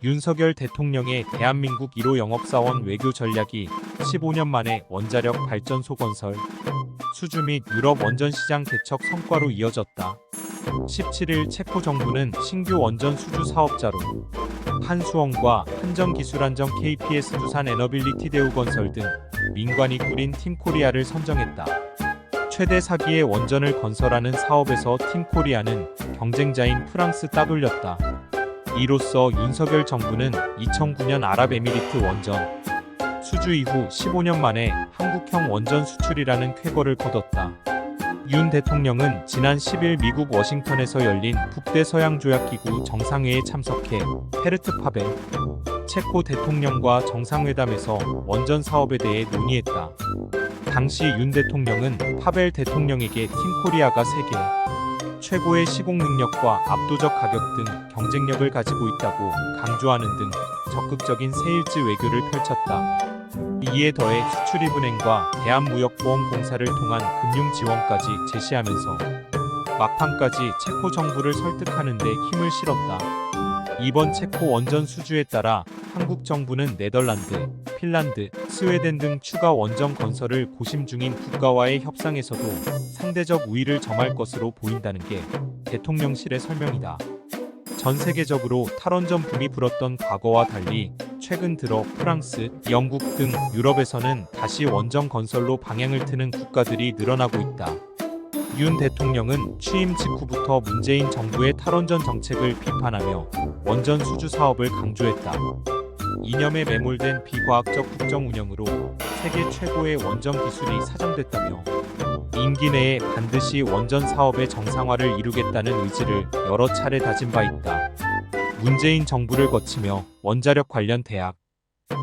윤석열 대통령의 대한민국 1호 영업사원 외교 전략이 15년 만에 원자력 발전소 건설, 수주 및 유럽 원전 시장 개척 성과로 이어졌다. 17일 체코 정부는 신규 원전 수주 사업자로 한수원과 한전기술안정 KPS 두산 에너빌리티 대우건설 등 민관이 꾸린 팀코리아를 선정했다. 최대 4기의 원전을 건설하는 사업에서 팀코리아는 경쟁자인 프랑스 따돌렸다. 이로써 윤석열 정부는 2009년 아랍에미리트 원전 수주 이후 15년 만에 한국형 원전 수출이라는 쾌거를 거뒀다. 윤 대통령은 지난 10일 미국 워싱턴에서 열린 북대서양조약기구 정상회의에 참석해 페르트 파벨 체코 대통령과 정상회담에서 원전 사업에 대해 논의했다. 당시 윤 대통령은 파벨 대통령에게 팀코리아가 세계 최고의 시공 능력과 압도적 가격 등 경쟁력을 가지고 있다고 강조하는 등 적극적인 세일즈 외교를 펼쳤다. 이에 더해 수출입은행과 대한무역보험공사를 통한 금융 지원까지 제시하면서 막판까지 체코 정부를 설득하는 데 힘을 실었다. 이번 체코 원전 수주에 따라 한국 정부는 네덜란드, 핀란드, 스웨덴 등 추가 원전 건설을 고심 중인 국가와의 협상에서도 상대적 우위를 점할 것으로 보인다는 게 대통령실의 설명이다. 전 세계적으로 탈원전 붐이 불었던 과거와 달리 최근 들어 프랑스, 영국 등 유럽에서는 다시 원전 건설로 방향을 트는 국가들이 늘어나고 있다. 윤 대통령은 취임 직후부터 문재인 정부의 탈원전 정책을 비판하며 원전 수주 사업을 강조했다. 이념에 매몰된 비과학적 국정 운영으로 세계 최고의 원전 기술이 사장됐다며 임기 내에 반드시 원전 사업의 정상화를 이루겠다는 의지를 여러 차례 다진 바 있다. 문재인 정부를 거치며 원자력 관련 대학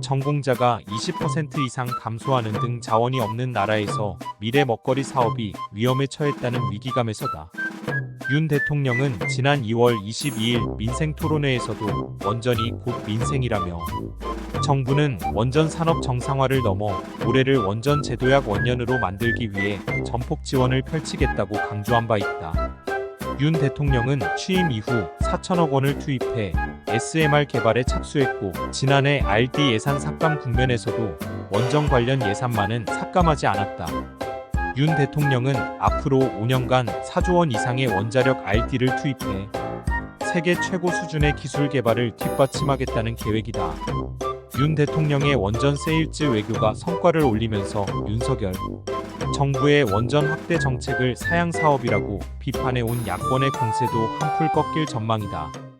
전공자가 20% 이상 감소하는 등 자원이 없는 나라에서 미래 먹거리 사업이 위험에 처했다는 위기감에서다. 윤 대통령은 지난 2월 22일 민생토론회에서도 원전이 곧 민생이라며 정부는 원전 산업 정상화를 넘어 올해를 원전 제도약 원년으로 만들기 위해 전폭 지원을 펼치겠다고 강조한 바 있다. 윤 대통령은 취임 이후 4천억 원을 투입해 SMR 개발에 착수했고 지난해 RD 예산 삭감 국면에서도 원전 관련 예산만은 삭감하지 않았다. 윤 대통령은 앞으로 5년간 4조 원 이상의 원자력 RD를 투입해 세계 최고 수준의 기술 개발을 뒷받침하겠다는 계획이다. 윤 대통령의 원전 세일즈 외교가 성과를 올리면서 윤석열 정부의 원전 확대 정책을 사양 사업이라고 비판해온 야권의 공세도 한풀 꺾일 전망이다.